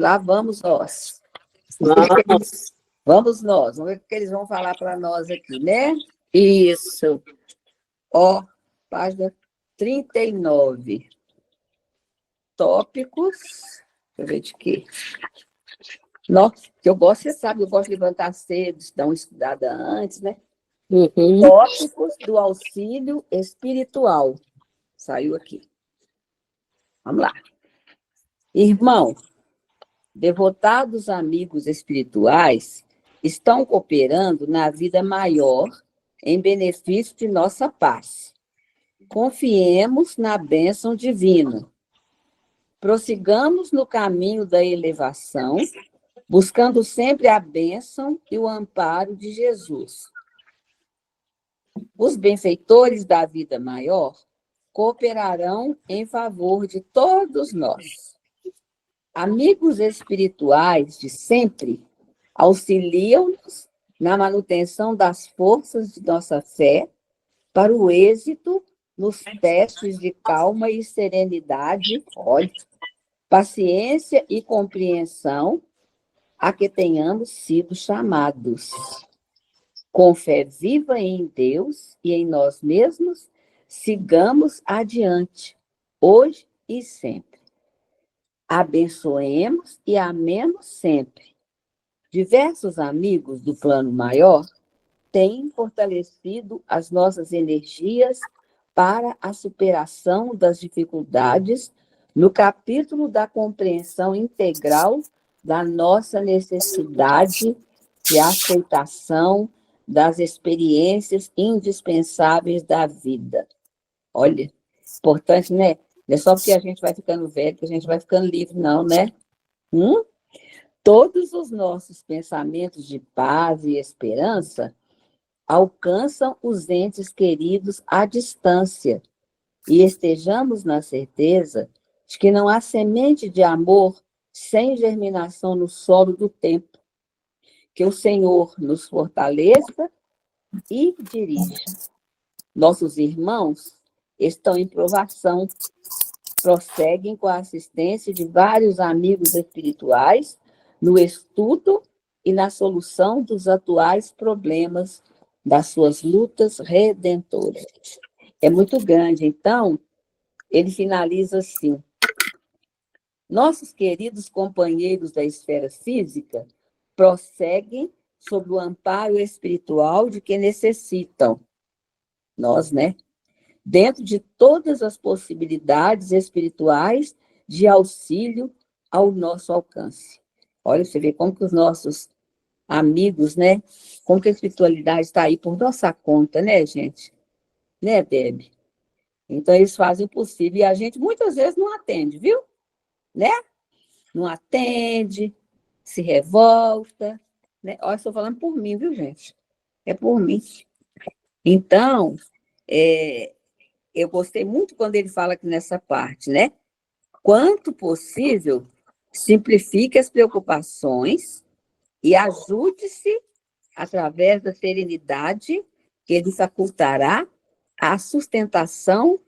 lá vamos nós. Vamos. Vamos nós. Vamos ver o que eles vão falar para nós aqui, né? Isso. Ó, página 39. Tópicos. Deixa eu ver de quê. Nossa, que eu gosto, você sabe, eu gosto de levantar cedo, dar uma estudada antes, né? Uhum. Tópicos do auxílio espiritual. Saiu aqui. Vamos lá. Irmão, devotados amigos espirituais estão cooperando na vida maior em benefício de nossa paz. Confiemos na bênção divina. Prossigamos no caminho da elevação, buscando sempre a bênção e o amparo de Jesus. Os benfeitores da vida maior cooperarão em favor de todos nós. Amigos espirituais de sempre auxiliam-nos na manutenção das forças de nossa fé para o êxito nos testes de calma e serenidade, paciência e compreensão a que tenhamos sido chamados. Com fé viva em Deus e em nós mesmos, sigamos adiante, hoje e sempre. Abençoemos e amemos sempre. Diversos amigos do plano maior têm fortalecido as nossas energias para a superação das dificuldades no capítulo da compreensão integral da nossa necessidade de aceitação das experiências indispensáveis da vida. Olha, importante, né? Não é só porque a gente vai ficando velho que a gente vai ficando livre, não, né? Todos os nossos pensamentos de paz e esperança alcançam os entes queridos à distância e estejamos na certeza de que não há semente de amor sem germinação no solo do tempo. Que o Senhor nos fortaleça e dirija. Nossos irmãos estão em provação, prosseguem com a assistência de vários amigos espirituais no estudo e na solução dos atuais problemas das suas lutas redentoras. É muito grande, então, ele finaliza assim: nossos queridos companheiros da esfera física prosseguem sob o amparo espiritual de que necessitam. Nós, né? Dentro de todas as possibilidades espirituais de auxílio ao nosso alcance. Olha, você vê como que os nossos amigos, né? Como que a espiritualidade está aí por nossa conta, né, gente? Né, Deb? Então, eles fazem o possível e a gente muitas vezes não atende, viu? Né? Não atende, se revolta, né? Olha, estou falando por mim, viu, gente? É por mim. Então, eu gostei muito quando ele fala aqui nessa parte, né? Quanto possível, simplifique as preocupações e ajude-se através da serenidade que ele facultará a sustentação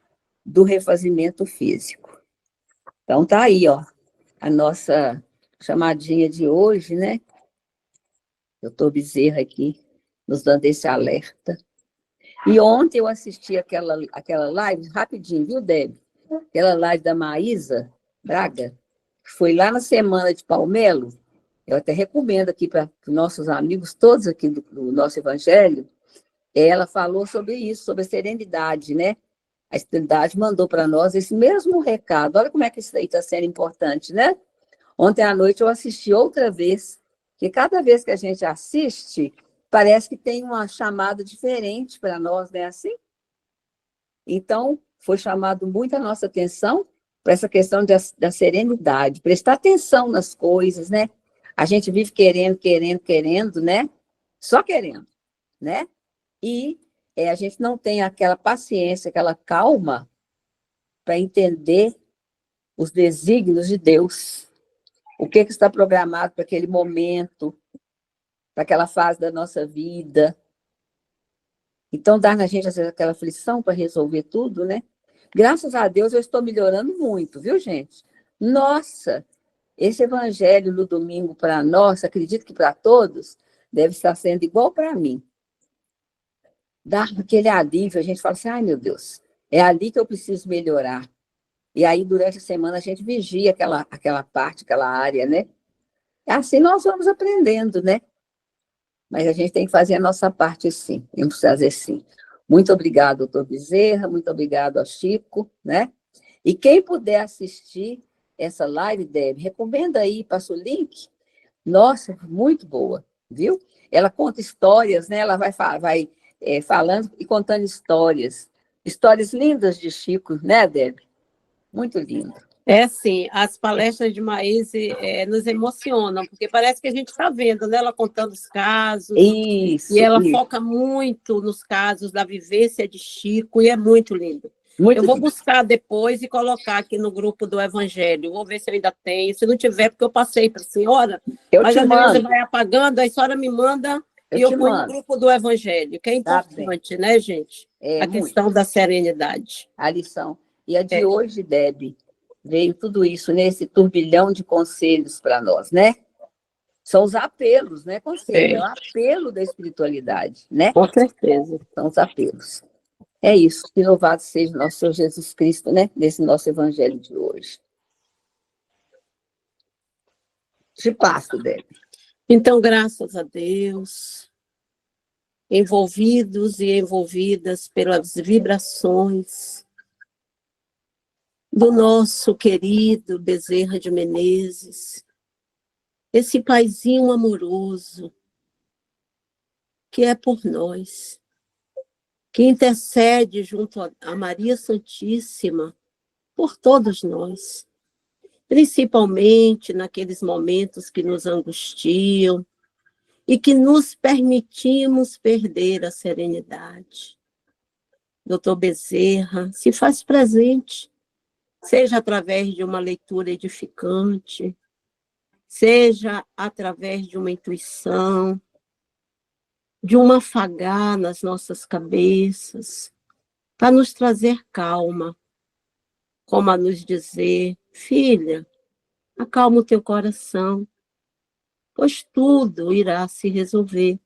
do refazimento físico. Então, tá aí, ó, a nossa chamadinha de hoje, né? Doutor Bezerra aqui, nos dando esse alerta. E ontem eu assisti aquela live, rapidinho, viu, Deb? Aquela live da Maísa Braga, que foi lá na semana de Palmelo. Eu até recomendo aqui para os nossos amigos, todos aqui do nosso evangelho. Ela falou sobre isso, sobre a serenidade, né? A serenidade mandou para nós esse mesmo recado. Olha como é que isso aí está sendo importante, né? Ontem à noite eu assisti outra vez, que cada vez que a gente assiste, parece que tem uma chamada diferente para nós, não é assim? Então, foi chamado muito a nossa atenção para essa questão da serenidade, prestar atenção nas coisas, né? A gente vive querendo, né? Só querendo, né? E a gente não tem aquela paciência, aquela calma para entender os desígnios de Deus. O que está programado para aquele momento, para aquela fase da nossa vida. Então, dá na gente, às vezes, aquela aflição para resolver tudo, né? Graças a Deus, eu estou melhorando muito, viu, gente? Nossa, esse evangelho no domingo para nós, acredito que para todos, deve estar sendo igual para mim. Dá aquele alívio, a gente fala assim, ai meu Deus, é ali que eu preciso melhorar. E aí, durante a semana, a gente vigia aquela parte, aquela área, né? Assim nós vamos aprendendo, né? Mas a gente tem que fazer a nossa parte, sim. Temos que fazer, sim. Muito obrigado, doutor Bezerra, muito obrigado ao Chico, né? E quem puder assistir essa live, Deb, recomenda aí, passa o link. Nossa, muito boa, viu? Ela conta histórias, né? Ela vai falando e contando histórias. Histórias lindas de Chico, né, Deb? Muito lindo. É sim, as palestras de Maíse nos emocionam, porque parece que a gente está vendo, né? Ela contando os casos, e ela foca muito nos casos da vivência de Chico, e é muito lindo. Muito eu vou lindo. buscar depois e colocar aqui no grupo do Evangelho, vou ver se eu ainda tenho, se não tiver, porque eu passei para a senhora, mas às vezes vai apagando, a senhora me manda e eu ponho no grupo do Evangelho, que é importante, né, gente? A questão da serenidade. A lição. E a de hoje, Deb, veio tudo isso nesse turbilhão de conselhos para nós, né? São os apelos, né? Conselho, é o apelo da espiritualidade, né? Com certeza. São os apelos. É isso. Que louvado seja nosso Senhor Jesus Cristo, né? Nesse nosso evangelho de hoje. Te passo, Deb. Então, graças a Deus, envolvidos e envolvidas pelas vibrações do nosso querido Bezerra de Menezes, esse paizinho amoroso que é por nós, que intercede junto a Maria Santíssima por todos nós, principalmente naqueles momentos que nos angustiam e que nos permitimos perder a serenidade. Doutor Bezerra se faz presente, seja através de uma leitura edificante, seja através de uma intuição, de um afagar nas nossas cabeças, para nos trazer calma, como a nos dizer, filha, acalma o teu coração, pois tudo irá se resolver.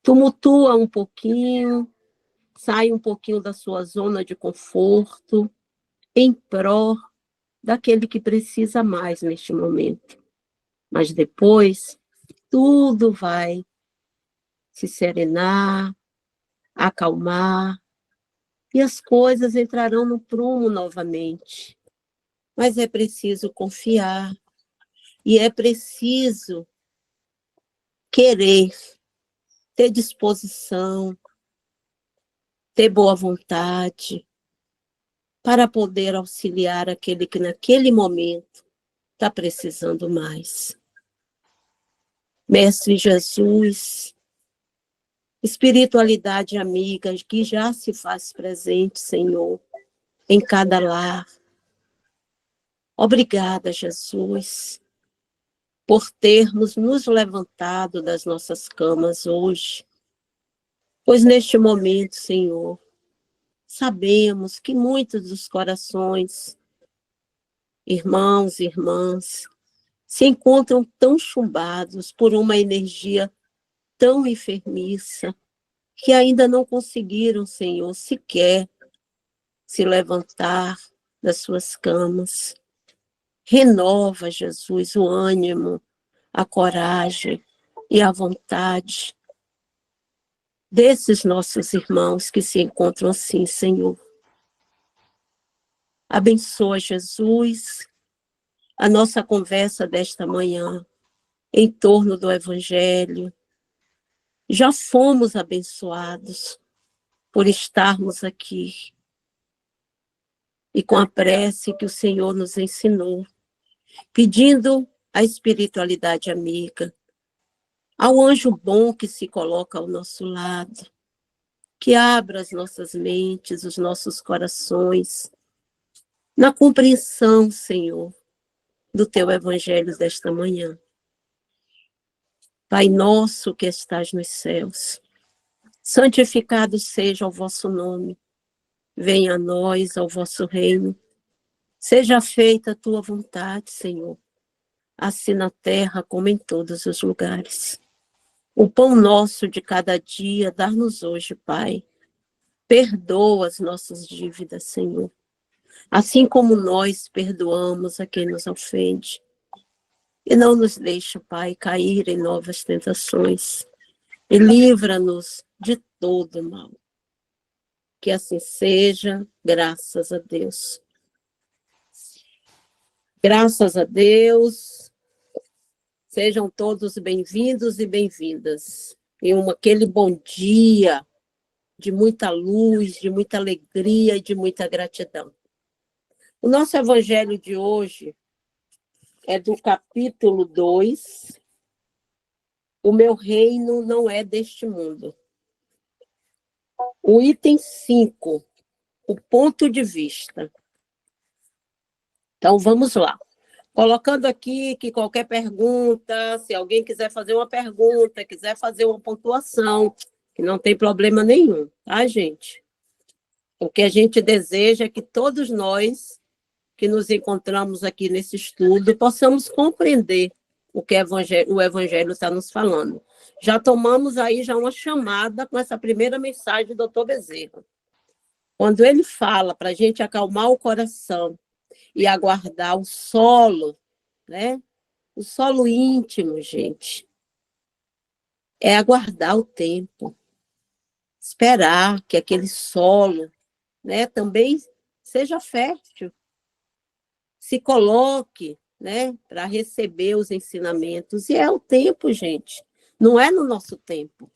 Tumultua um pouquinho, sai um pouquinho da sua zona de conforto, em prol daquele que precisa mais neste momento. Mas depois, tudo vai se serenar, acalmar, e as coisas entrarão no prumo novamente. Mas é preciso confiar, e é preciso querer, ter disposição, ter boa vontade, para poder auxiliar aquele que naquele momento está precisando mais. Mestre Jesus, espiritualidade amiga que já se faz presente, Senhor, em cada lar. Obrigada, Jesus, por termos nos levantado das nossas camas hoje, pois neste momento, Senhor, sabemos que muitos dos corações, irmãos e irmãs, se encontram tão chumbados por uma energia tão enfermiça, que ainda não conseguiram, Senhor, sequer se levantar das suas camas. Renova, Jesus, o ânimo, a coragem e a vontade desses nossos irmãos que se encontram assim, Senhor. Abençoa, Jesus, a nossa conversa desta manhã em torno do Evangelho. Já fomos abençoados por estarmos aqui e com a prece que o Senhor nos ensinou, pedindo a espiritualidade amiga, ao anjo bom que se coloca ao nosso lado, que abra as nossas mentes, os nossos corações, na compreensão, Senhor, do teu evangelho desta manhã. Pai nosso que estás nos céus, santificado seja o vosso nome, venha a nós ao vosso reino, seja feita a tua vontade, Senhor, assim na terra como em todos os lugares. O pão nosso de cada dia, dá-nos hoje, Pai. Perdoa as nossas dívidas, Senhor, assim como nós perdoamos a quem nos ofende. E não nos deixe, Pai, cair em novas tentações. E livra-nos de todo mal. Que assim seja, graças a Deus. Graças a Deus. Sejam todos bem-vindos e bem-vindas. E aquele bom dia de muita luz, de muita alegria e de muita gratidão. O nosso evangelho de hoje é do capítulo 2, O meu reino não é deste mundo. O item 5, o ponto de vista. Então, vamos lá. Colocando aqui que qualquer pergunta, se alguém quiser fazer uma pergunta, quiser fazer uma pontuação, que não tem problema nenhum, tá, gente? O que a gente deseja é que todos nós que nos encontramos aqui nesse estudo possamos compreender o que o Evangelho está nos falando. Já tomamos aí já uma chamada com essa primeira mensagem do doutor Bezerra. Quando ele fala para a gente acalmar o coração e aguardar o solo, né? O solo íntimo, gente, é aguardar o tempo, esperar que aquele solo, né, também seja fértil, se coloque, né, para receber os ensinamentos. E é o tempo, gente, não é no nosso tempo.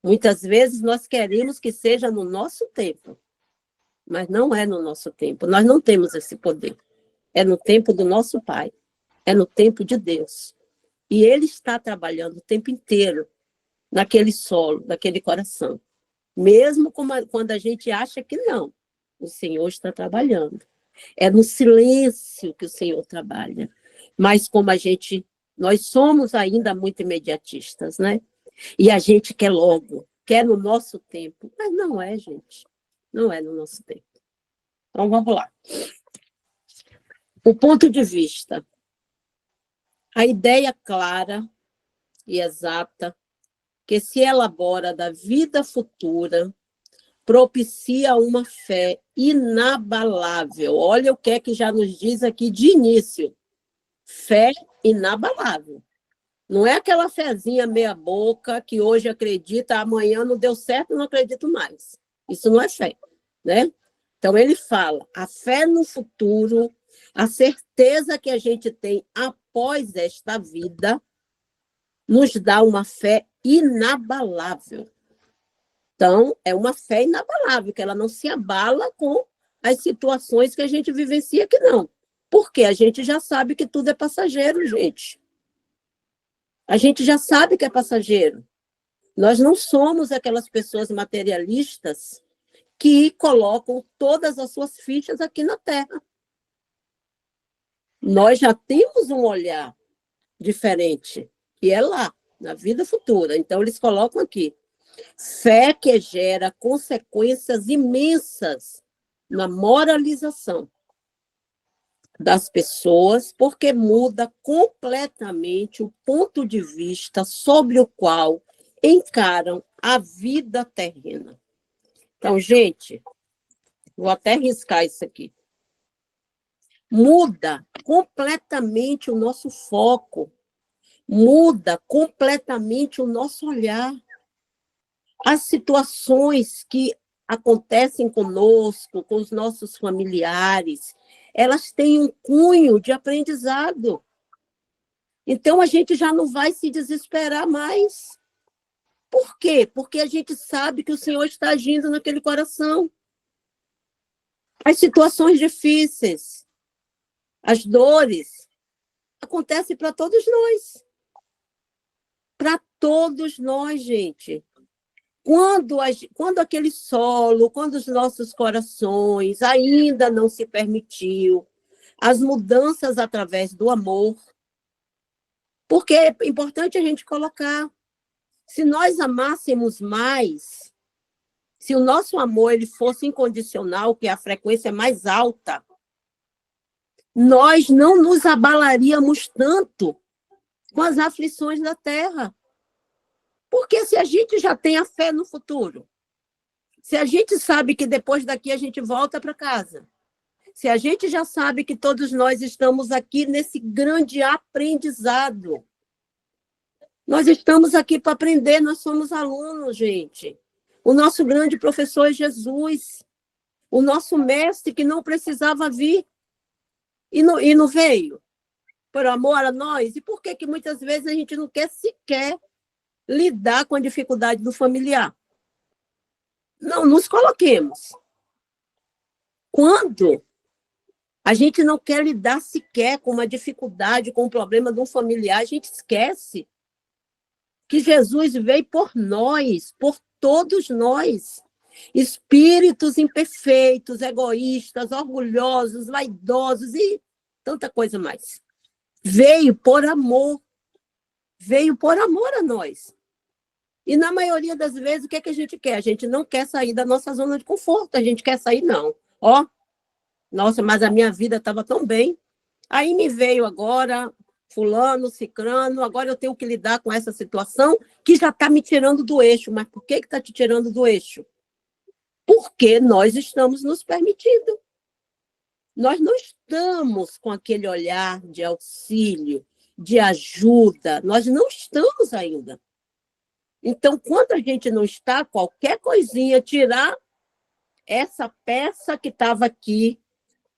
Muitas vezes nós queremos que seja no nosso tempo, mas não é no nosso tempo. Nós não temos esse poder. É no tempo do nosso Pai, é no tempo de Deus. E Ele está trabalhando o tempo inteiro naquele solo, naquele coração. Mesmo quando a gente acha que não, o Senhor está trabalhando. É no silêncio que o Senhor trabalha. Mas como nós somos ainda muito imediatistas, né? E a gente quer logo, quer no nosso tempo. Mas não é, gente. Não é no nosso tempo. Então, vamos lá. O ponto de vista. A ideia clara e exata que se elabora da vida futura propicia uma fé inabalável. Olha o que é que já nos diz aqui de início. Fé inabalável. Não é aquela fezinha meia boca que hoje acredita, amanhã não deu certo, não acredito mais. Isso não é fé, né? Então ele fala, a fé no futuro, a certeza que a gente tem após esta vida, nos dá uma fé inabalável. Então, é uma fé inabalável, que ela não se abala com as situações que a gente vivencia aqui, não. Porque a gente já sabe que tudo é passageiro, gente. A gente já sabe que é passageiro. Nós não somos aquelas pessoas materialistas que colocam todas as suas fichas aqui na Terra. Nós já temos um olhar diferente, que é lá, na vida futura. Então, eles colocam aqui. Fé que gera consequências imensas na moralização das pessoas, porque muda completamente o ponto de vista sobre o qual encaram a vida terrena. Então, gente, vou até riscar isso aqui. Muda completamente o nosso foco, muda completamente o nosso olhar. As situações que acontecem conosco, com os nossos familiares, elas têm um cunho de aprendizado. Então, a gente já não vai se desesperar mais. Por quê? Porque a gente sabe que o Senhor está agindo naquele coração. As situações difíceis, as dores, acontecem para todos nós. Para todos nós, gente. Quando aquele solo, quando os nossos corações ainda não se permitiu as mudanças através do amor, porque é importante a gente colocar, se nós amássemos mais, se o nosso amor ele fosse incondicional, que é a frequência mais alta, nós não nos abalaríamos tanto com as aflições da terra. Porque se a gente já tem a fé no futuro, se a gente sabe que depois daqui a gente volta para casa, se a gente já sabe que todos nós estamos aqui nesse grande aprendizado, nós estamos aqui para aprender, nós somos alunos, gente. O nosso grande professor é Jesus, o nosso mestre que não precisava vir e não veio, por amor a nós. E por que que muitas vezes a gente não quer sequer lidar com a dificuldade do familiar? Não nos coloquemos. Quando a gente não quer lidar sequer com uma dificuldade, com um problema de um familiar, a gente esquece que Jesus veio por nós, por todos nós. Espíritos imperfeitos, egoístas, orgulhosos, vaidosos e tanta coisa mais. Veio por amor a nós. E na maioria das vezes, o que é que a gente quer? A gente não quer sair da nossa zona de conforto, a gente quer sair, não. Ó, nossa, mas a minha vida estava tão bem. Aí me veio agora fulano, cicrano, agora eu tenho que lidar com essa situação que já está me tirando do eixo. Mas por que está te tirando do eixo? Porque nós estamos nos permitindo. Nós não estamos com aquele olhar de auxílio, de ajuda. Nós não estamos ainda. Então, quando a gente não está, qualquer coisinha, tirar essa peça que estava aqui.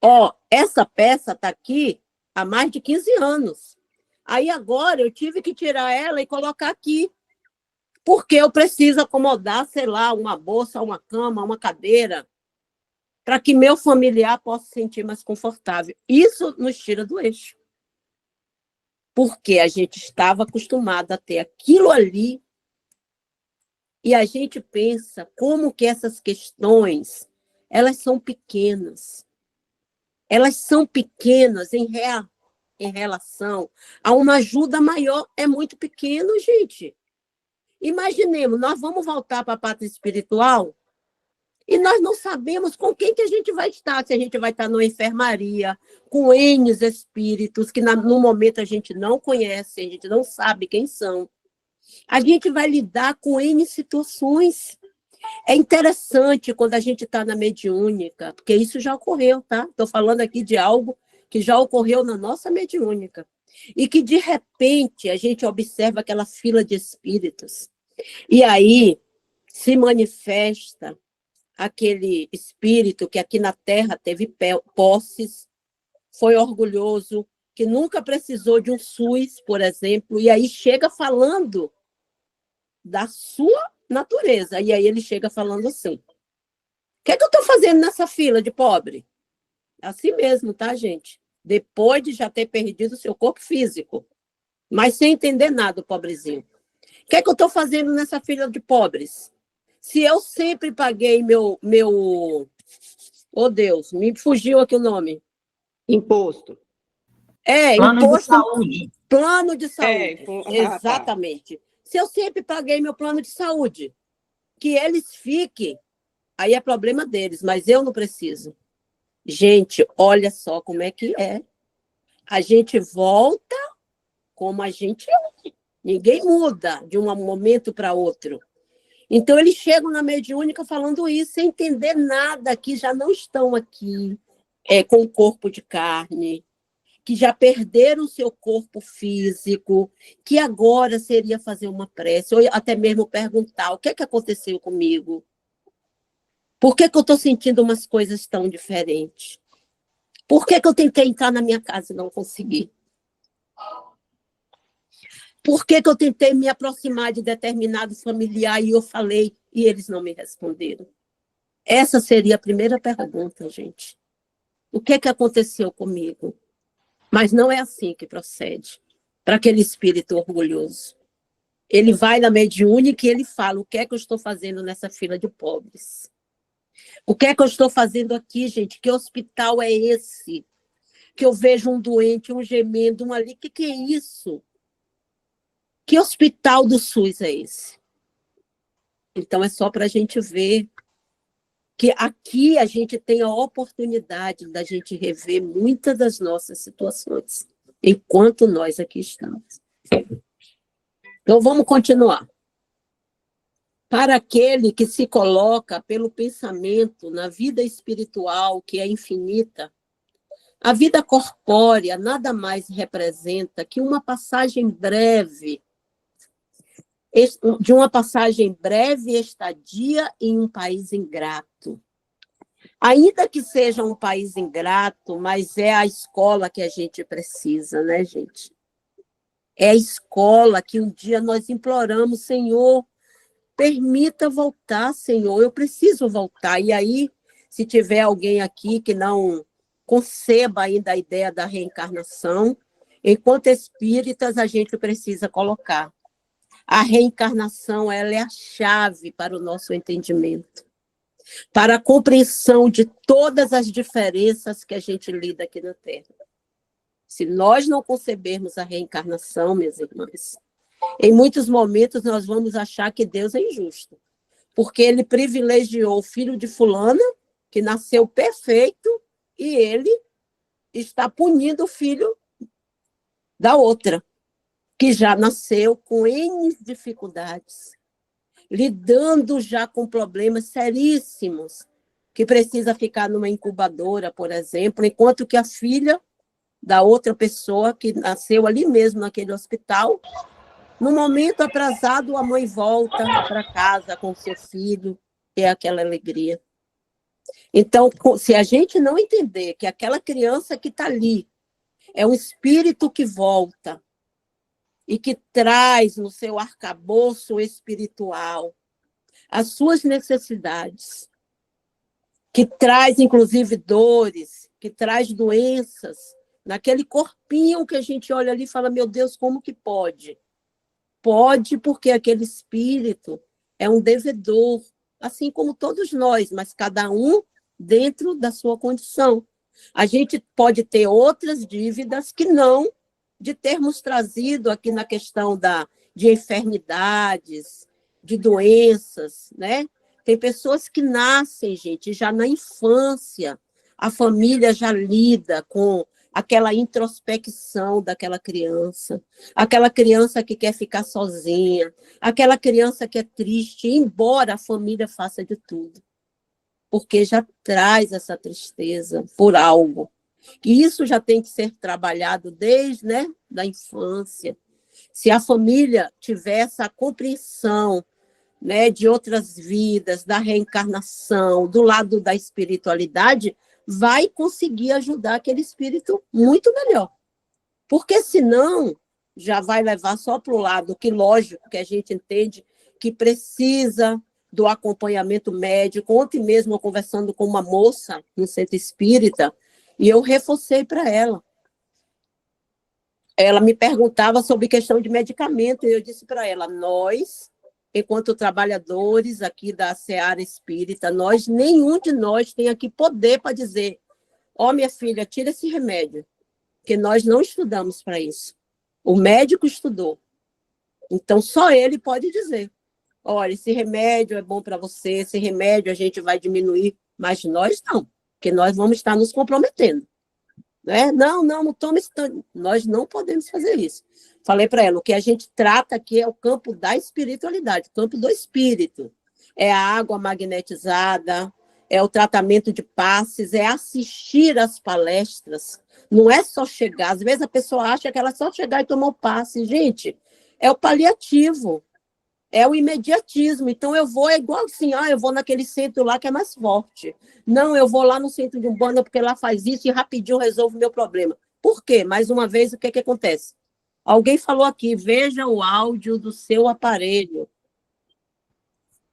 Ó, essa peça está aqui há mais de 15 anos. Aí agora eu tive que tirar ela e colocar aqui. Porque eu preciso acomodar, sei lá, uma bolsa, uma cama, uma cadeira, para que meu familiar possa se sentir mais confortável. Isso nos tira do eixo. Porque a gente estava acostumado a ter aquilo ali e a gente pensa como que essas questões, elas são pequenas. Elas são pequenas em relação a uma ajuda maior. É muito pequeno, gente. Imaginemos, nós vamos voltar para a pátria espiritual e nós não sabemos com quem que a gente vai estar, se a gente vai estar numa enfermaria, com N espíritos, que no momento a gente não conhece, a gente não sabe quem são. A gente vai lidar com N situações. É interessante quando a gente está na mediúnica, porque isso já ocorreu, tá? Estou falando aqui de algo que já ocorreu na nossa mediúnica. E que, de repente, a gente observa aquela fila de espíritos. E aí se manifesta aquele espírito que aqui na Terra teve posses, foi orgulhoso, que nunca precisou de um SUS, por exemplo, e aí chega falando da sua natureza. E aí ele chega falando assim: o que é que eu estou fazendo nessa fila de pobre? Assim mesmo, tá, gente? Depois de já ter perdido o seu corpo físico, mas sem entender nada, o pobrezinho. O que é que eu estou fazendo nessa fila de pobres? Se eu sempre paguei meu... Oh, Deus, me fugiu aqui o nome. Imposto. Plano imposto... de saúde. Plano de saúde, exatamente. Tá. Se eu sempre paguei meu plano de saúde, que eles fiquem, aí é problema deles, mas eu não preciso. Gente, olha só como é que é. A gente volta como a gente é. Ninguém muda de um momento para outro. Então, eles chegam na mediúnica falando isso, sem entender nada, que já não estão aqui com o corpo de carne, que já perderam o seu corpo físico, que agora seria fazer uma prece, ou até mesmo perguntar: o que é que aconteceu comigo? Por que que eu estou sentindo umas coisas tão diferentes? Por que que eu tentei entrar na minha casa e não consegui? Por que que eu tentei me aproximar de determinado familiar e eu falei e eles não me responderam? Essa seria a primeira pergunta, gente. O que é que aconteceu comigo? Mas não é assim que procede para aquele espírito orgulhoso. Ele vai na mediúnica e ele fala: o que é que eu estou fazendo nessa fila de pobres? O que é que eu estou fazendo aqui, gente? Que hospital é esse? Que eu vejo um doente, um gemendo, um ali. O que é isso? Que hospital do SUS é esse? Então, é só para a gente ver que aqui a gente tem a oportunidade da gente rever muitas das nossas situações, enquanto nós aqui estamos. Então, vamos continuar. Para aquele que se coloca pelo pensamento na vida espiritual, que é infinita, a vida corpórea nada mais representa que uma passagem breve, de uma passagem breve estadia em um país ingrato. Ainda que seja um país ingrato, mas é a escola que a gente precisa, né, gente? É a escola que um dia nós imploramos, Senhor, permita voltar, Senhor, eu preciso voltar. E aí, se tiver alguém aqui que não conceba ainda a ideia da reencarnação, enquanto espíritas, a gente precisa colocar. A reencarnação, ela é a chave para o nosso entendimento, para a compreensão de todas as diferenças que a gente lida aqui na Terra. Se nós não concebermos a reencarnação, minhas irmãs, em muitos momentos nós vamos achar que Deus é injusto, porque ele privilegiou o filho de fulana, que nasceu perfeito, e ele está punindo o filho da outra, que já nasceu com N dificuldades, lidando já com problemas seríssimos, que precisa ficar numa incubadora, por exemplo, enquanto que a filha da outra pessoa, que nasceu ali mesmo naquele hospital, no momento atrasado, a mãe volta para casa com seu filho, é aquela alegria. Então, se a gente não entender que aquela criança que está ali é um espírito que volta e que traz no seu arcabouço espiritual as suas necessidades, que traz, inclusive, dores, que traz doenças, naquele corpinho que a gente olha ali e fala, meu Deus, como que pode? Pode porque aquele espírito é um devedor, assim como todos nós, mas cada um dentro da sua condição. A gente pode ter outras dívidas que não de termos trazido aqui na questão de enfermidades, de doenças, né? Tem pessoas que nascem, gente, já na infância, a família já lida com aquela introspecção daquela criança, aquela criança que quer ficar sozinha, aquela criança que é triste, embora a família faça de tudo, porque já traz essa tristeza por algo. E isso já tem que ser trabalhado desde, né, da infância. Se a família tiver essa compreensão, né, de outras vidas, da reencarnação, do lado da espiritualidade, vai conseguir ajudar aquele espírito muito melhor. Porque senão, já vai levar só para o lado que, lógico, que a gente entende que precisa do acompanhamento médico. Ontem mesmo, eu conversando com uma moça no centro espírita, e eu reforcei para ela. Ela me perguntava sobre questão de medicamento, e eu disse para ela, nós, enquanto trabalhadores aqui da Seara Espírita, nenhum de nós tem aqui poder para dizer, minha filha, tira esse remédio, porque nós não estudamos para isso. O médico estudou. Então, só ele pode dizer, olha, esse remédio é bom para você, esse remédio a gente vai diminuir, mas nós não, porque nós vamos estar nos comprometendo. Né? Não toma isso. Nós não podemos fazer isso. Falei para ela, o que a gente trata aqui é o campo da espiritualidade, o campo do espírito. É a água magnetizada, é o tratamento de passes, é assistir às palestras. Não é só chegar. Às vezes a pessoa acha que ela é só chegar e tomar o passe. Gente, é o paliativo, é o imediatismo. Então eu vou, é igual assim, eu vou naquele centro lá que é mais forte. Não, eu vou lá no centro de Umbanda porque lá faz isso e rapidinho resolve o meu problema. Por quê? Mais uma vez, o que acontece? Alguém falou aqui, veja o áudio do seu aparelho.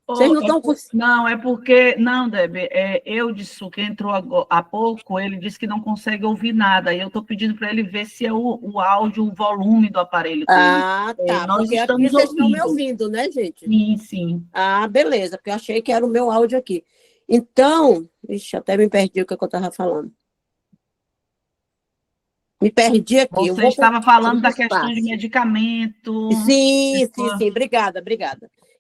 Vocês não estão... Não, é porque... Não, Debe, eu disse que entrou há pouco, ele disse que não consegue ouvir nada, e eu estou pedindo para ele ver se é o áudio, o volume do aparelho. Tá, nós porque estamos aqui vocês estão me ouvindo, né, gente? Sim. Beleza, porque eu achei que era o meu áudio aqui. Então, até me perdi o que eu estava falando. Me perdi aqui. Você estava falando da questão de medicamento. Sim, obrigada.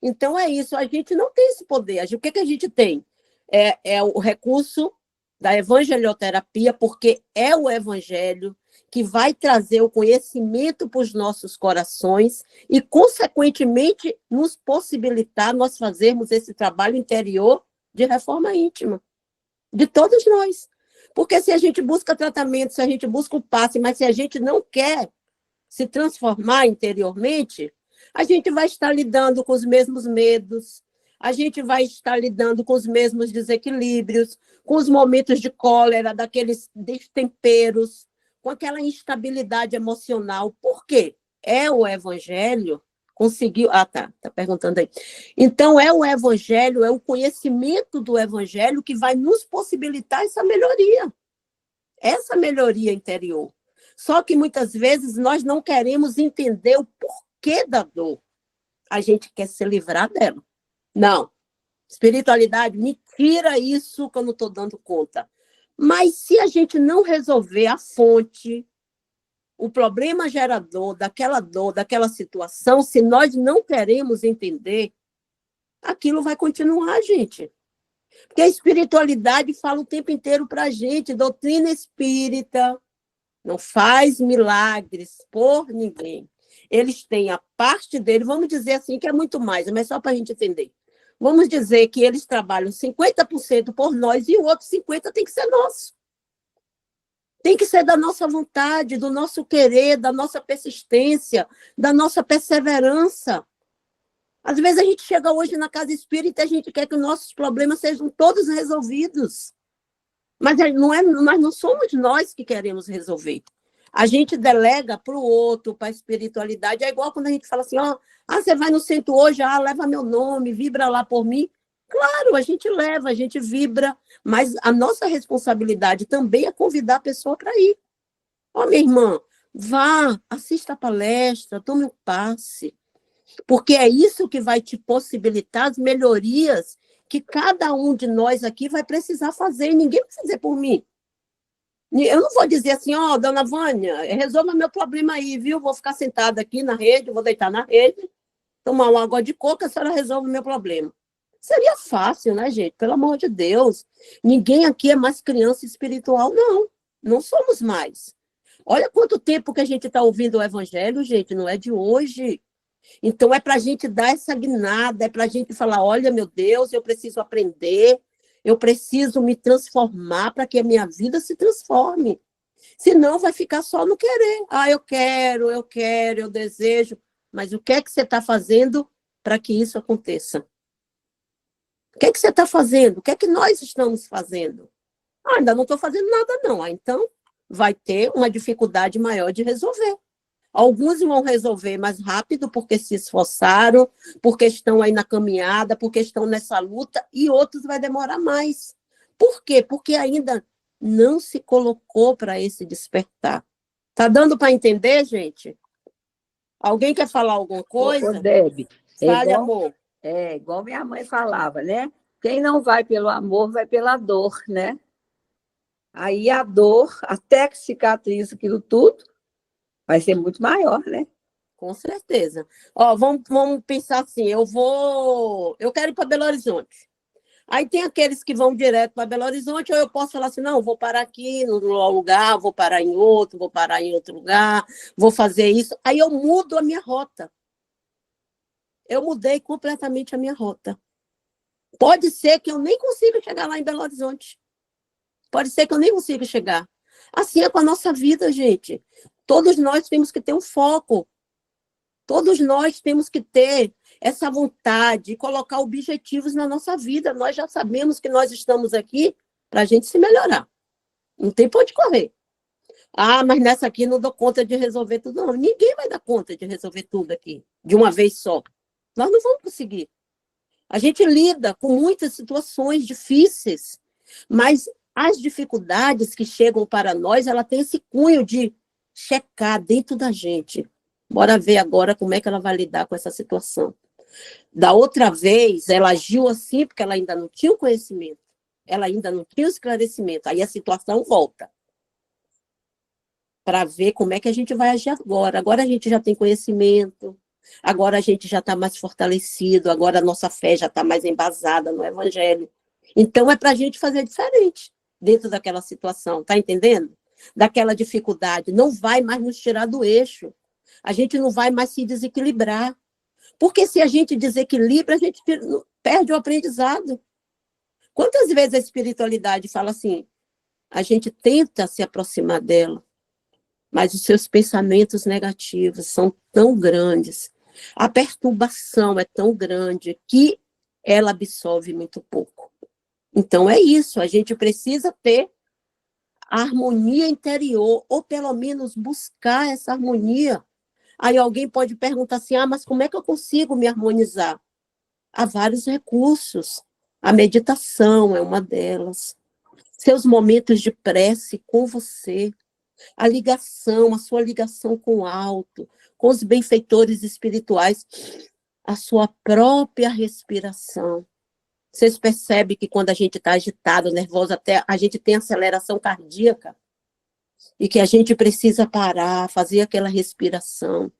Então é isso, a gente não tem esse poder. O que a gente tem? é o recurso da evangelioterapia, porque é o evangelho que vai trazer o conhecimento para os nossos corações e, consequentemente, nos possibilitar nós fazermos esse trabalho interior de reforma íntima, de todos nós. Porque se a gente busca tratamento, se a gente busca o passe, mas se a gente não quer se transformar interiormente, a gente vai estar lidando com os mesmos medos, a gente vai estar lidando com os mesmos desequilíbrios, com os momentos de cólera, daqueles destemperos, com aquela instabilidade emocional. Por quê? É o evangelho conseguiu... Ah, tá perguntando aí. Então, é o evangelho, é o conhecimento do evangelho que vai nos possibilitar essa melhoria interior. Só que, muitas vezes, nós não queremos entender o porquê da dor. A gente quer se livrar dela. Não. Espiritualidade, me tira isso que eu não estou dando conta. Mas se a gente não resolver a fonte, o problema gerador daquela dor, daquela situação, se nós não queremos entender, aquilo vai continuar, gente. Porque a espiritualidade fala o tempo inteiro para a gente, doutrina espírita não faz milagres por ninguém. Eles têm a parte dele, vamos dizer assim, que é muito mais, mas só para a gente entender. Vamos dizer que eles trabalham 50% por nós e o outro 50% tem que ser nosso. Tem que ser da nossa vontade, do nosso querer, da nossa persistência, da nossa perseverança. Às vezes a gente chega hoje na casa espírita e a gente quer que os nossos problemas sejam todos resolvidos. Mas não somos nós que queremos resolver. A gente delega para o outro, para a espiritualidade. É igual quando a gente fala assim, você vai no centro hoje, leva meu nome, vibra lá por mim. Claro, a gente leva, a gente vibra, mas a nossa responsabilidade também é convidar a pessoa para ir. Minha irmã, vá, assista a palestra, tome um passe, porque é isso que vai te possibilitar as melhorias que cada um de nós aqui vai precisar fazer, e ninguém vai fazer por mim. Eu não vou dizer assim, dona Vânia, resolva meu problema aí, viu? Vou ficar sentada aqui na rede, vou deitar na rede, tomar uma água de coco, a senhora resolve o meu problema. Seria fácil, né, gente? Pelo amor de Deus. Ninguém aqui é mais criança espiritual, não. Não somos mais. Olha quanto tempo que a gente está ouvindo o evangelho, gente, não é de hoje. Então, é para a gente dar essa guinada, é para a gente falar, olha, meu Deus, eu preciso aprender, eu preciso me transformar para que a minha vida se transforme. Senão, vai ficar só no querer. Eu quero, eu desejo. Mas o que é que você está fazendo para que isso aconteça? O que é que você está fazendo? O que é que nós estamos fazendo? Ainda não estou fazendo nada, não. Então, vai ter uma dificuldade maior de resolver. Alguns vão resolver mais rápido porque se esforçaram, porque estão aí na caminhada, porque estão nessa luta, e outros vai demorar mais. Por quê? Porque ainda não se colocou para esse despertar. Está dando para entender, gente? Alguém quer falar alguma coisa? Debe, Fale, amor. É igual minha mãe falava, né? Quem não vai pelo amor, vai pela dor, né? Aí a dor, até que cicatriza aquilo tudo, vai ser muito maior, né? Com certeza. Vamos pensar assim, eu quero ir para Belo Horizonte. Aí tem aqueles que vão direto para Belo Horizonte, ou eu posso falar assim, não, vou parar aqui no lugar, vou parar em outro, vou parar em outro lugar, vou fazer isso. Aí eu mudo a minha rota. Eu mudei completamente a minha rota. Pode ser que eu nem consiga chegar lá em Belo Horizonte. Pode ser que eu nem consiga chegar. Assim é com a nossa vida, gente. Todos nós temos que ter um foco. Todos nós temos que ter essa vontade de colocar objetivos na nossa vida. Nós já sabemos que nós estamos aqui para a gente se melhorar. Não tem pra onde correr. Mas nessa aqui não dou conta de resolver tudo. Não, ninguém vai dar conta de resolver tudo aqui, de uma vez só. Nós não vamos conseguir. A gente lida com muitas situações difíceis, mas as dificuldades que chegam para nós, ela tem esse cunho de checar dentro da gente. Bora ver agora como é que ela vai lidar com essa situação. Da outra vez, ela agiu assim porque ela ainda não tinha o conhecimento, ela ainda não tinha o esclarecimento. Aí a situação volta para ver como é que a gente vai agir agora. Agora a gente já tem conhecimento, agora a gente já está mais fortalecido, agora a nossa fé já está mais embasada no Evangelho. Então, é para a gente fazer diferente dentro daquela situação, tá entendendo? Daquela dificuldade. Não vai mais nos tirar do eixo. A gente não vai mais se desequilibrar. Porque se a gente desequilibra, a gente perde o aprendizado. Quantas vezes a espiritualidade fala assim, a gente tenta se aproximar dela, mas os seus pensamentos negativos são tão grandes, a perturbação é tão grande que ela absorve muito pouco. Então é isso, a gente precisa ter a harmonia interior, ou pelo menos buscar essa harmonia. Aí alguém pode perguntar assim, mas como é que eu consigo me harmonizar? Há vários recursos. A meditação é uma delas. Seus momentos de prece com você. A sua ligação com o alto, com os benfeitores espirituais. A sua própria respiração. Vocês percebem que quando a gente está agitado, nervoso, até a gente tem aceleração cardíaca? E que a gente precisa parar, fazer aquela respiração.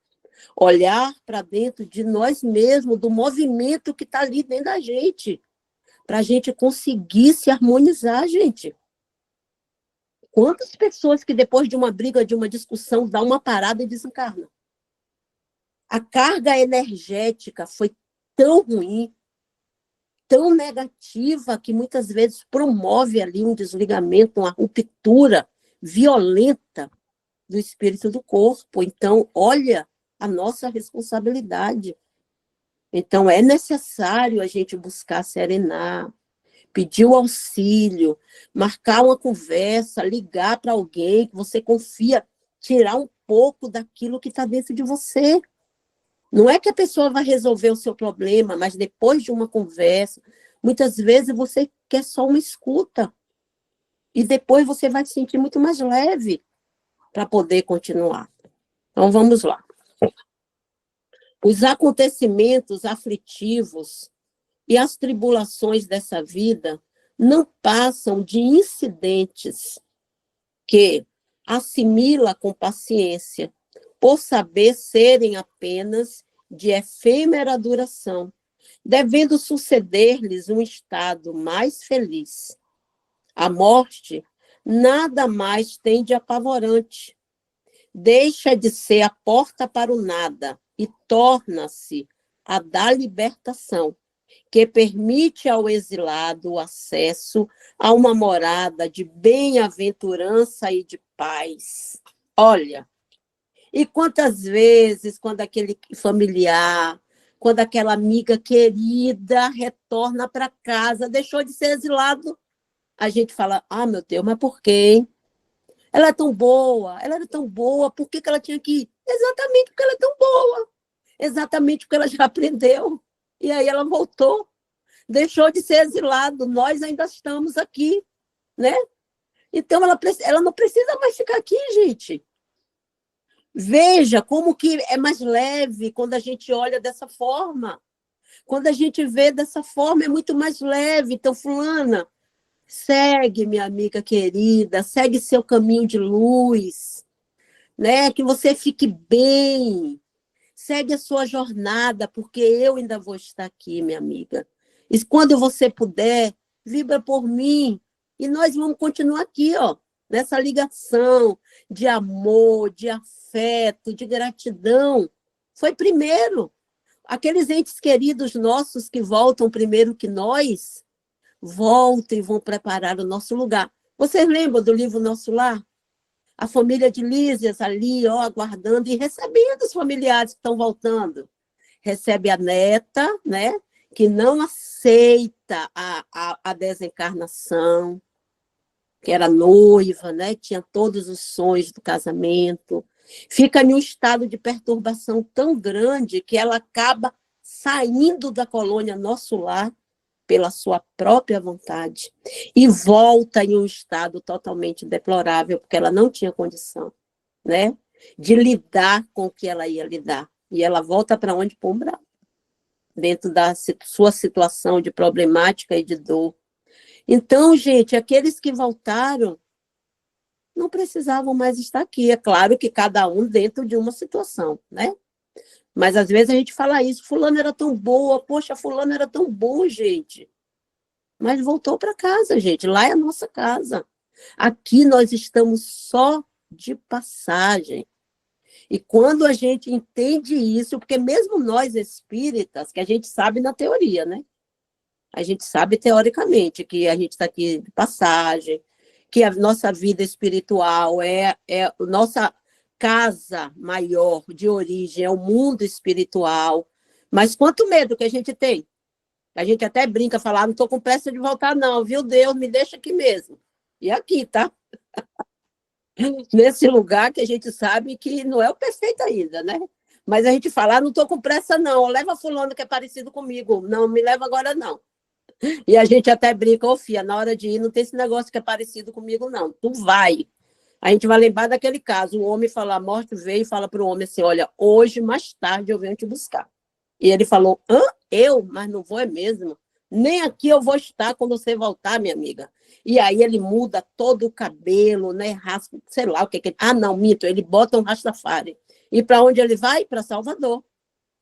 Olhar para dentro de nós mesmos, do movimento que está ali dentro da gente, para a gente conseguir se harmonizar, gente. Quantas pessoas que depois de uma briga, de uma discussão, dá uma parada e desencarnam? A carga energética foi tão ruim, tão negativa, que muitas vezes promove ali um desligamento, uma ruptura violenta do espírito do corpo. Então, olha a nossa responsabilidade. Então, é necessário a gente buscar serenar, pedir o auxílio, marcar uma conversa, ligar para alguém que você confia, tirar um pouco daquilo que está dentro de você. Não é que a pessoa vai resolver o seu problema, mas depois de uma conversa, muitas vezes você quer só uma escuta. E depois você vai se sentir muito mais leve para poder continuar. Então, vamos lá. Os acontecimentos aflitivos e as tribulações dessa vida não passam de incidentes que assimila com paciência, por saber serem apenas de efêmera duração, devendo suceder-lhes um estado mais feliz. A morte nada mais tem de apavorante. Deixa de ser a porta para o nada e torna-se a da libertação, que permite ao exilado o acesso a uma morada de bem-aventurança e de paz. Olha, e quantas vezes, quando aquele familiar, quando aquela amiga querida retorna para casa, deixou de ser exilado, a gente fala, meu Deus, mas por quê, hein? Ela é tão boa, ela era tão boa, por que ela tinha que ir? Exatamente porque ela é tão boa, exatamente porque ela já aprendeu. E aí ela voltou, deixou de ser exilado, nós ainda estamos aqui, né? Então ela não precisa mais ficar aqui, gente. Veja como que é mais leve quando a gente olha dessa forma. Quando a gente vê dessa forma, é muito mais leve. Então, fulana, segue, minha amiga querida, segue seu caminho de luz, né? Que você fique bem, segue a sua jornada, porque eu ainda vou estar aqui, minha amiga. E quando você puder, vibra por mim, e nós vamos continuar aqui, nessa ligação de amor, de afeto, de gratidão. Foi primeiro. Aqueles entes queridos nossos que voltam primeiro que nós, voltam e vão preparar o nosso lugar. Vocês lembram do livro Nosso Lar? A família de Lísias ali, aguardando e recebendo os familiares que estão voltando. Recebe a neta, né, que não aceita a desencarnação, que era noiva, né, tinha todos os sonhos do casamento. Fica em um estado de perturbação tão grande que ela acaba saindo da colônia Nosso Lar pela sua própria vontade, e volta em um estado totalmente deplorável, porque ela não tinha condição, né, de lidar com o que ela ia lidar. E ela volta para onde? Para o umbral, dentro da sua situação de problemática e de dor. Então, gente, aqueles que voltaram não precisavam mais estar aqui. É claro que cada um dentro de uma situação, né? Mas, às vezes, a gente fala isso, fulano era tão boa, poxa, fulano era tão bom, gente. mas voltou para casa, gente. Lá é a nossa casa. Aqui nós estamos só de passagem. E quando a gente entende isso, porque mesmo nós espíritas, que a gente sabe na teoria, né? A gente sabe teoricamente que a gente está aqui de passagem, que a nossa vida espiritual é a nossa casa maior de origem, é o mundo espiritual. Mas quanto medo que a gente tem? A gente até brinca, falar, não estou com pressa de voltar não, viu Deus, me deixa aqui mesmo. E aqui, tá? Nesse lugar que a gente sabe que não é o perfeito ainda, né? Mas a gente fala, não estou com pressa não, leva fulano que é parecido comigo, não me leva agora não. E a gente até brinca, ô filha, na hora de ir não tem esse negócio que é parecido comigo não, tu vai. A gente vai lembrar daquele caso, o homem fala, a morte veio e fala para o homem assim, olha, hoje mais tarde eu venho te buscar. E ele falou, hã? Eu? Mas não vou é mesmo. Nem aqui eu vou estar quando você voltar, minha amiga. E aí ele muda todo o cabelo, né? Raspa, sei lá o que que... Ah, não, mito, ele bota um Rastafari. E para onde ele vai? Para Salvador.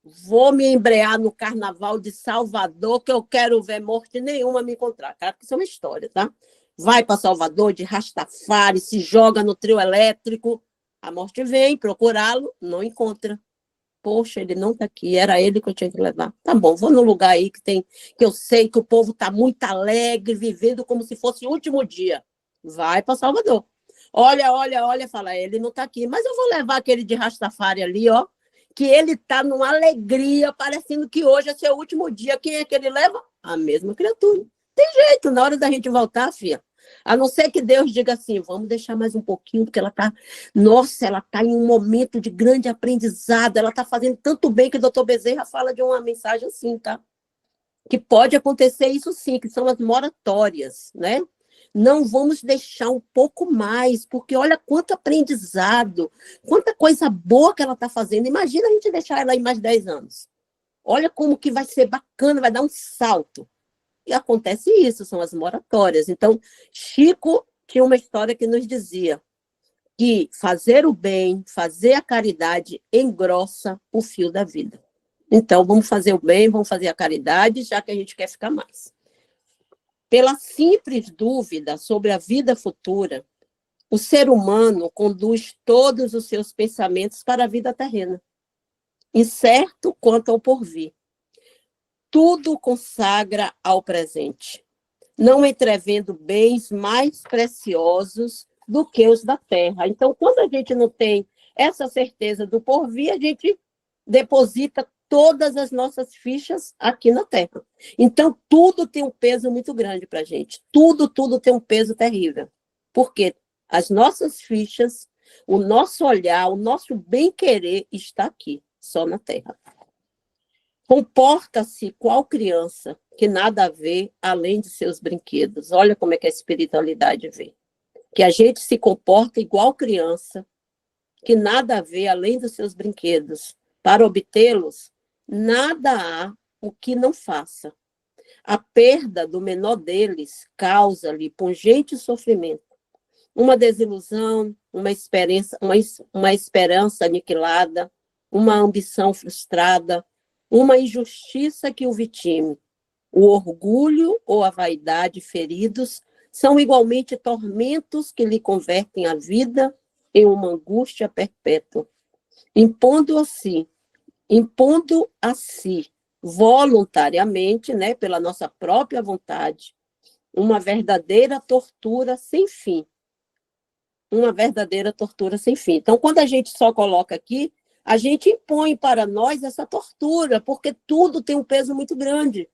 Vou me embrear no carnaval de Salvador, que eu quero ver morte nenhuma me encontrar. Cara, que isso é uma história, tá? Vai para Salvador de Rastafari, se joga no trio elétrico. A morte vem procurá-lo, não encontra. Poxa, ele não está aqui, era ele que eu tinha que levar. Tá bom, vou num lugar aí que eu sei que o povo está muito alegre, vivendo como se fosse o último dia. Vai para Salvador. Olha, fala, ele não está aqui, mas eu vou levar aquele de Rastafari ali, ó, que ele está numa alegria, parecendo que hoje é seu último dia. Quem é que ele leva? A mesma criatura. Tem jeito, na hora da gente voltar, filha. A não ser que Deus diga assim, vamos deixar mais um pouquinho, porque ela está, nossa, ela está em um momento de grande aprendizado, ela está fazendo tanto bem que o doutor Bezerra fala de uma mensagem assim, tá? Que pode acontecer isso sim, que são as moratórias, né? Não vamos deixar um pouco mais, porque olha quanto aprendizado, quanta coisa boa que ela está fazendo. Imagina a gente deixar ela aí mais 10 anos. Olha como que vai ser bacana, vai dar um salto. E acontece isso, são as moratórias. Então, Chico tinha uma história que nos dizia que fazer o bem, fazer a caridade engrossa o fio da vida. Então, vamos fazer o bem, vamos fazer a caridade, já que a gente quer ficar mais. Pela simples dúvida sobre a vida futura, o ser humano conduz todos os seus pensamentos para a vida terrena, incerto quanto ao porvir. Tudo consagra ao presente, não entrevendo bens mais preciosos do que os da terra. Então, quando a gente não tem essa certeza do porvir, a gente deposita todas as nossas fichas aqui na terra. Então, tudo tem um peso muito grande para a gente. Tudo tem um peso terrível. Porque as nossas fichas, o nosso olhar, o nosso bem-querer está aqui, só na terra. Comporta-se qual criança que nada vê além de seus brinquedos. Olha como é que a espiritualidade vê. Que a gente se comporta igual criança, que nada vê além dos seus brinquedos. Para obtê-los, nada há o que não faça. A perda do menor deles causa-lhe pungente sofrimento. Uma desilusão, uma esperança aniquilada, uma ambição frustrada, uma injustiça que o vitime, o orgulho ou a vaidade feridos são igualmente tormentos que lhe convertem a vida em uma angústia perpétua. Impondo a si voluntariamente, né, pela nossa própria vontade, uma verdadeira tortura sem fim. Uma verdadeira tortura sem fim. Então, quando a gente só coloca aqui, a gente impõe para nós essa tortura, porque tudo tem um peso muito grande.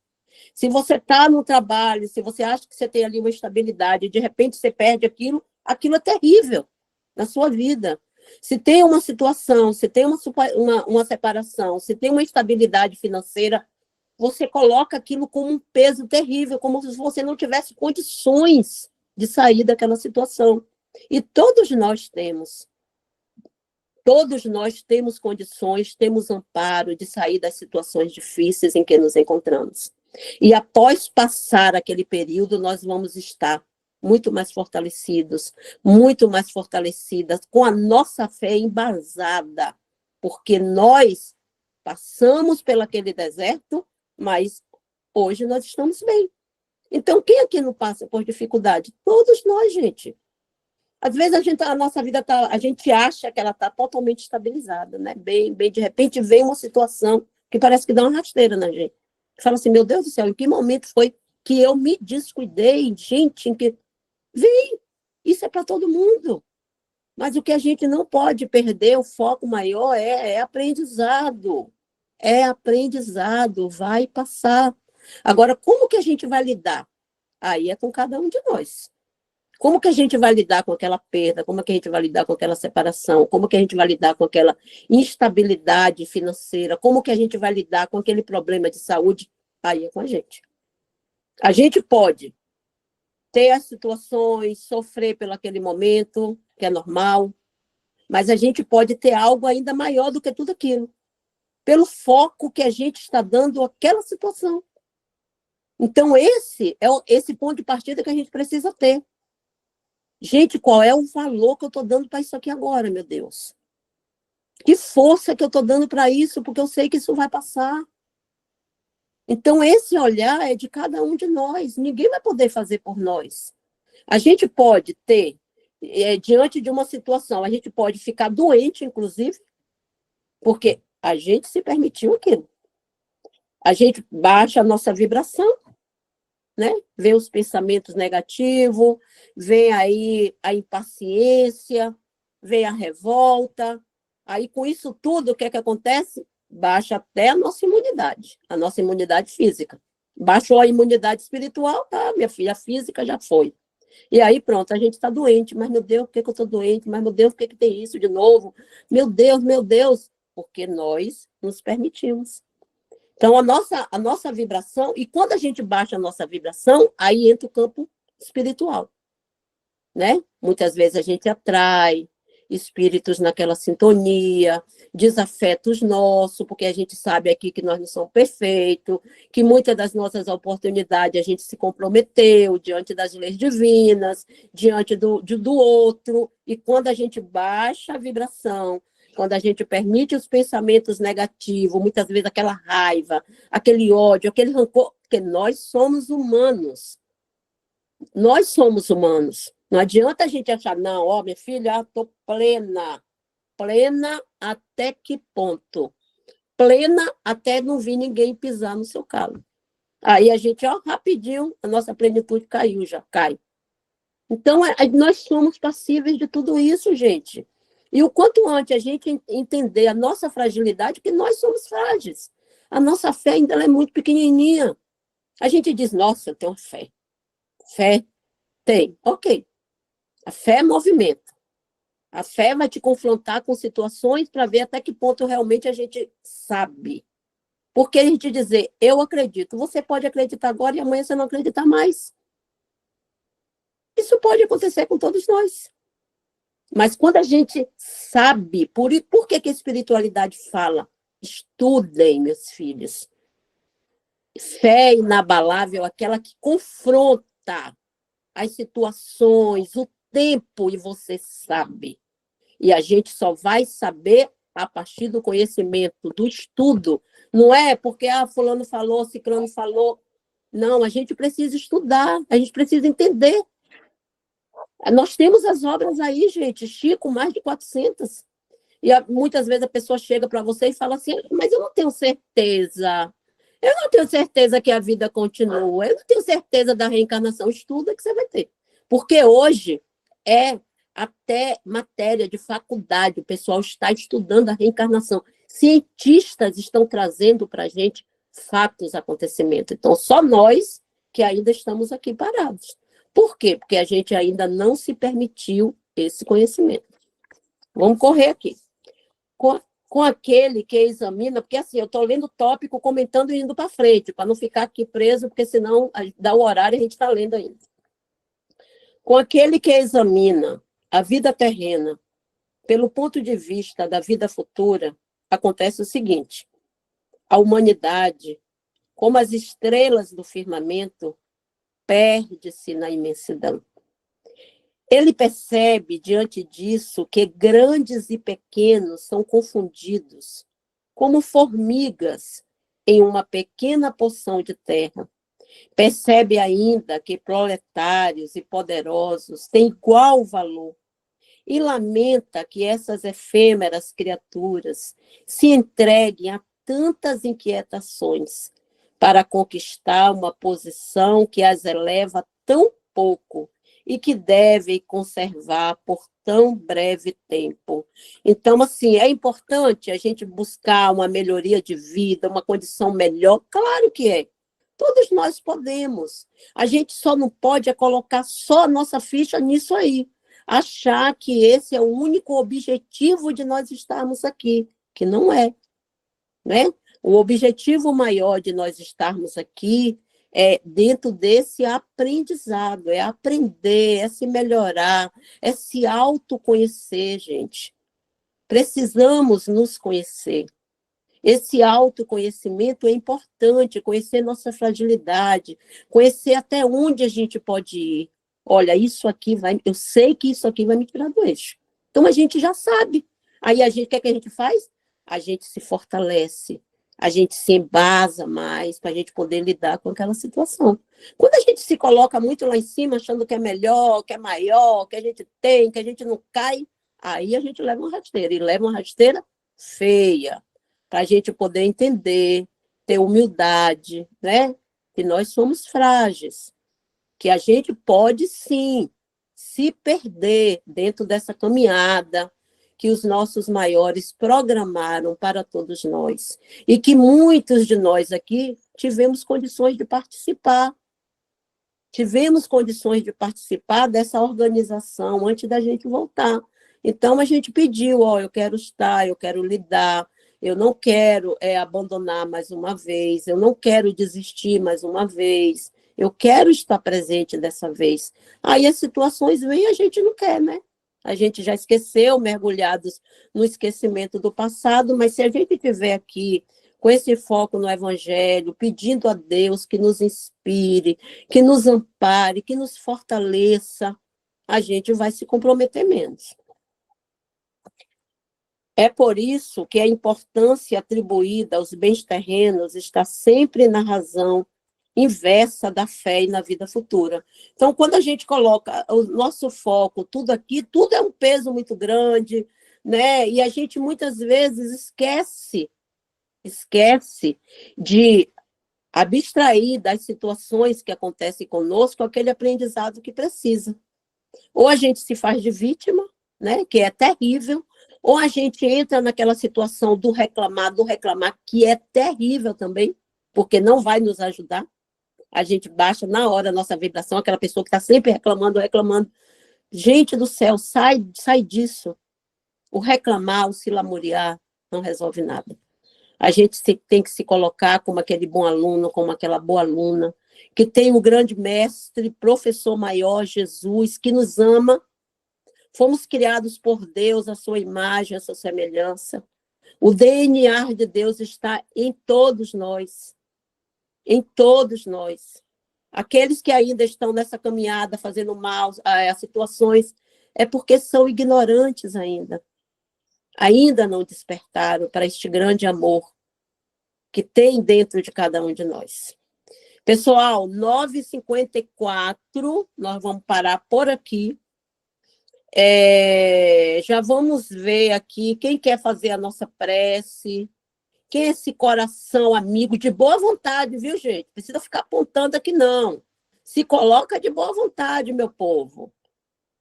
Se você está no trabalho, se você acha que você tem ali uma estabilidade, de repente você perde aquilo, aquilo é terrível na sua vida. Se tem uma situação, se tem uma separação, se tem uma instabilidade financeira, você coloca aquilo como um peso terrível, como se você não tivesse condições de sair daquela situação. E todos nós temos condições, temos amparo de sair das situações difíceis em que nos encontramos. E após passar aquele período, nós vamos estar muito mais fortalecidos, muito mais fortalecidas, com a nossa fé embasada, porque nós passamos pelo aquele deserto, mas hoje nós estamos bem. Então, quem aqui não passa por dificuldade? Todos nós, gente. Às vezes a nossa vida a gente acha que ela está totalmente estabilizada, né? Bem, de repente vem uma situação que parece que dá uma rasteira na gente. Fala assim, meu Deus do céu, em que momento foi que eu me descuidei, gente, em que vem, isso é para todo mundo. Mas o que a gente não pode perder, o foco maior é aprendizado. É aprendizado, vai passar. Agora, como que a gente vai lidar? Aí é com cada um de nós. Como que a gente vai lidar com aquela perda? Como que a gente vai lidar com aquela separação? Como que a gente vai lidar com aquela instabilidade financeira? Como que a gente vai lidar com aquele problema de saúde? Aí é com a gente. A gente pode ter as situações, sofrer pelo aquele momento, que é normal, mas a gente pode ter algo ainda maior do que tudo aquilo, pelo foco que a gente está dando àquela situação. Então, esse ponto de partida que a gente precisa ter. Gente, qual é o valor que eu estou dando para isso aqui agora, meu Deus? Que força que eu estou dando para isso, porque eu sei que isso vai passar. Então, esse olhar é de cada um de nós. Ninguém vai poder fazer por nós. A gente pode ter, diante de uma situação, a gente pode ficar doente, inclusive, porque a gente se permitiu aquilo. A gente baixa a nossa vibração, né? Vem os pensamentos negativos, vem aí a impaciência, vem a revolta. Aí, com isso tudo, o que é que acontece? Baixa até a nossa imunidade física. Baixou a imunidade espiritual, tá, minha filha, a física já foi. E aí, pronto, a gente está doente. Mas, meu Deus, por que eu estou doente? Mas, meu Deus, por que tem isso de novo? Meu Deus, porque nós nos permitimos. Então, a nossa vibração, e quando a gente baixa a nossa vibração, aí entra o campo espiritual, né? Muitas vezes a gente atrai espíritos naquela sintonia, desafetos nossos, porque a gente sabe aqui que nós não somos perfeitos, que muitas das nossas oportunidades a gente se comprometeu diante das leis divinas, diante do outro, e quando a gente baixa a vibração, quando a gente permite os pensamentos negativos, muitas vezes aquela raiva, aquele ódio, aquele rancor, porque nós somos humanos. Nós somos humanos. Não adianta a gente achar, não, ó, minha filha, estou plena. Plena até que ponto? Plena até não vir ninguém pisar no seu calo. Aí a gente, ó, rapidinho, a nossa plenitude caiu, já cai. Então, nós somos passíveis de tudo isso, gente. E o quanto antes a gente entender a nossa fragilidade, porque nós somos frágeis. A nossa fé ainda é muito pequenininha. A gente diz, nossa, eu tenho fé. Fé tem, ok. A fé é movimento. A fé vai te confrontar com situações para ver até que ponto realmente a gente sabe. Porque a gente dizer, eu acredito, você pode acreditar agora e amanhã você não acreditar mais. Isso pode acontecer com todos nós. Mas quando a gente sabe, por que a espiritualidade fala? Estudem, meus filhos. Fé inabalável, aquela que confronta as situações, o tempo, e você sabe. E a gente só vai saber a partir do conhecimento, do estudo. Não é porque fulano falou, ciclano falou. Não, a gente precisa estudar, a gente precisa entender. Nós temos as obras aí, gente, Chico, mais de 400. E muitas vezes a pessoa chega para você e fala assim, mas eu não tenho certeza. Eu não tenho certeza que a vida continua. Eu não tenho certeza da reencarnação. Estuda que você vai ter. Porque hoje é até matéria de faculdade. O pessoal está estudando a reencarnação. Cientistas estão trazendo para a gente fatos, acontecimentos. Então, só nós que ainda estamos aqui parados. Por quê? Porque a gente ainda não se permitiu esse conhecimento. Vamos correr aqui. Com aquele que examina, porque assim, eu estou lendo o tópico, comentando e indo para frente, para não ficar aqui preso, porque senão dá o horário e a gente está lendo ainda. Com aquele que examina a vida terrena pelo ponto de vista da vida futura, acontece o seguinte: a humanidade, como as estrelas do firmamento, perde-se na imensidão. Ele percebe, diante disso, que grandes e pequenos são confundidos como formigas em uma pequena porção de terra, Percebe ainda que proletários e poderosos têm igual valor e lamenta que essas efêmeras criaturas se entreguem a tantas inquietações para conquistar uma posição que as eleva tão pouco e que devem conservar por tão breve tempo. Então, assim, é importante a gente buscar uma melhoria de vida, uma condição melhor? Claro que é. Todos nós podemos. A gente só não pode é colocar só a nossa ficha nisso aí. Achar que esse é o único objetivo de nós estarmos aqui, que não é, né? O objetivo maior de nós estarmos aqui é dentro desse aprendizado, é aprender, é se melhorar, é se autoconhecer, gente. Precisamos nos conhecer. Esse autoconhecimento é importante, conhecer nossa fragilidade, conhecer até onde a gente pode ir. Olha, isso aqui vai, eu sei que isso aqui vai me tirar do eixo. Então a gente já sabe. Aí a gente, o que é que a gente faz? A gente se fortalece, a gente se embasa mais para a gente poder lidar com aquela situação. Quando a gente se coloca muito lá em cima, achando que é melhor, que é maior, que a gente tem, que a gente não cai, aí a gente leva uma rasteira, e leva uma rasteira feia, para a gente poder entender, ter humildade, né? Que nós somos frágeis, que a gente pode, sim, se perder dentro dessa caminhada que os nossos maiores programaram para todos nós, e que muitos de nós aqui tivemos condições de participar. Tivemos condições de participar dessa organização antes da gente voltar. Então, a gente pediu, eu quero estar, eu quero lidar, eu não quero abandonar mais uma vez, eu não quero desistir mais uma vez, eu quero estar presente dessa vez. Aí as situações vêm e a gente não quer, né? A gente já esqueceu, mergulhados no esquecimento do passado, mas se a gente estiver aqui com esse foco no Evangelho, pedindo a Deus que nos inspire, que nos ampare, que nos fortaleça, a gente vai se comprometer menos. É por isso que a importância atribuída aos bens terrenos está sempre na razão inversa da fé e na vida futura. Então, quando a gente coloca o nosso foco, tudo aqui, tudo é um peso muito grande, né? E a gente muitas vezes esquece de abstrair das situações que acontecem conosco aquele aprendizado que precisa. Ou a gente se faz de vítima, né, que é terrível, ou a gente entra naquela situação do reclamar, que é terrível também, porque não vai nos ajudar. A gente baixa na hora a nossa vibração, aquela pessoa que está sempre reclamando. Gente do céu, sai disso. O reclamar, o se lamuriar, não resolve nada. A gente tem que se colocar como aquele bom aluno, como aquela boa aluna, que tem um grande mestre, professor maior, Jesus, que nos ama. Fomos criados por Deus, a sua imagem, a sua semelhança. O DNA de Deus está em todos nós. Em todos nós. Aqueles que ainda estão nessa caminhada, fazendo mal a situações, é porque são ignorantes ainda. Ainda não despertaram para este grande amor que tem dentro de cada um de nós. Pessoal, 9h54, nós vamos parar por aqui. Já vamos ver aqui quem quer fazer a nossa prece, quem é esse coração amigo, de boa vontade, viu, gente? Precisa ficar apontando aqui, não. Se coloca de boa vontade, meu povo.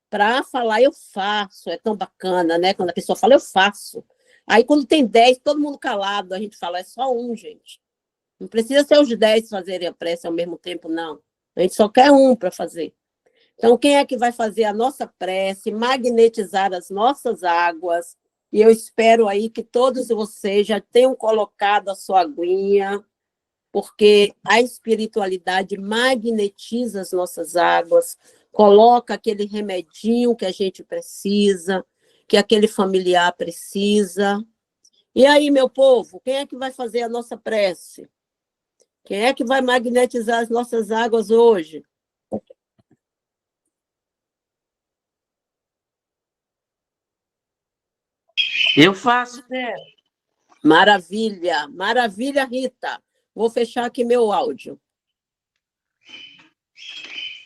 Para falar, eu faço. É tão bacana, né? Quando a pessoa fala, eu faço. Aí, quando tem 10, todo mundo calado, a gente fala, é só um, gente. Não precisa ser os 10 fazerem a prece ao mesmo tempo, não. A gente só quer um para fazer. Então, quem é que vai fazer a nossa prece, magnetizar as nossas águas? E eu espero aí que todos vocês já tenham colocado a sua aguinha, porque a espiritualidade magnetiza as nossas águas, coloca aquele remedinho que a gente precisa, que aquele familiar precisa. E aí, meu povo, quem é que vai fazer a nossa prece? Quem é que vai magnetizar as nossas águas hoje? Eu faço, né? Maravilha, maravilha, Rita. Vou fechar aqui meu áudio.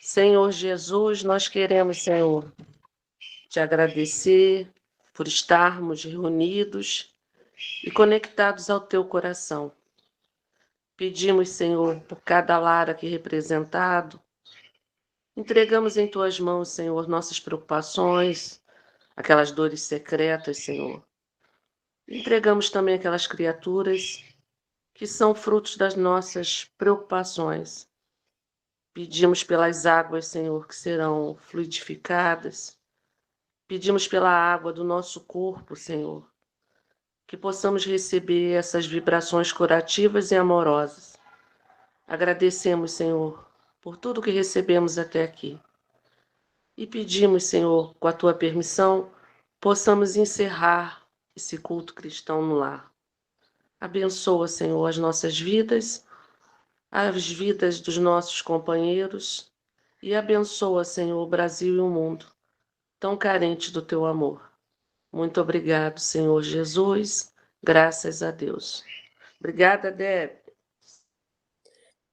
Senhor Jesus, nós queremos, Senhor, te agradecer por estarmos reunidos e conectados ao teu coração. Pedimos, Senhor, por cada lar aqui representado, entregamos em tuas mãos, Senhor, nossas preocupações, aquelas dores secretas, Senhor. Entregamos também aquelas criaturas que são frutos das nossas preocupações. Pedimos pelas águas, Senhor, que serão fluidificadas. Pedimos pela água do nosso corpo, Senhor, que possamos receber essas vibrações curativas e amorosas. Agradecemos, Senhor, por tudo que recebemos até aqui. E pedimos, Senhor, com a tua permissão, possamos encerrar esse culto cristão no lar. Abençoa, Senhor, as nossas vidas, as vidas dos nossos companheiros e abençoa, Senhor, o Brasil e o mundo, tão carente do teu amor. Muito obrigado, Senhor Jesus. Graças a Deus. Obrigada, Deb.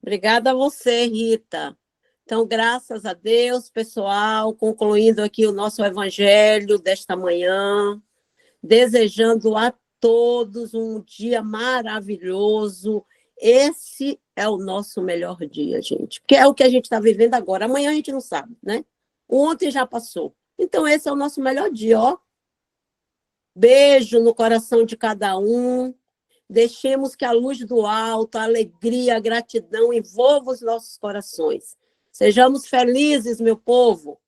Obrigada a você, Rita. Então, graças a Deus, pessoal, concluindo aqui o nosso evangelho desta manhã, desejando a todos um dia maravilhoso. Esse é o nosso melhor dia, gente, porque é o que a gente está vivendo agora. Amanhã a gente não sabe, né? Ontem já passou. Então, esse é o nosso melhor dia, ó. Beijo no coração de cada um. Deixemos que a luz do alto, a alegria, a gratidão envolva os nossos corações. Sejamos felizes, meu povo.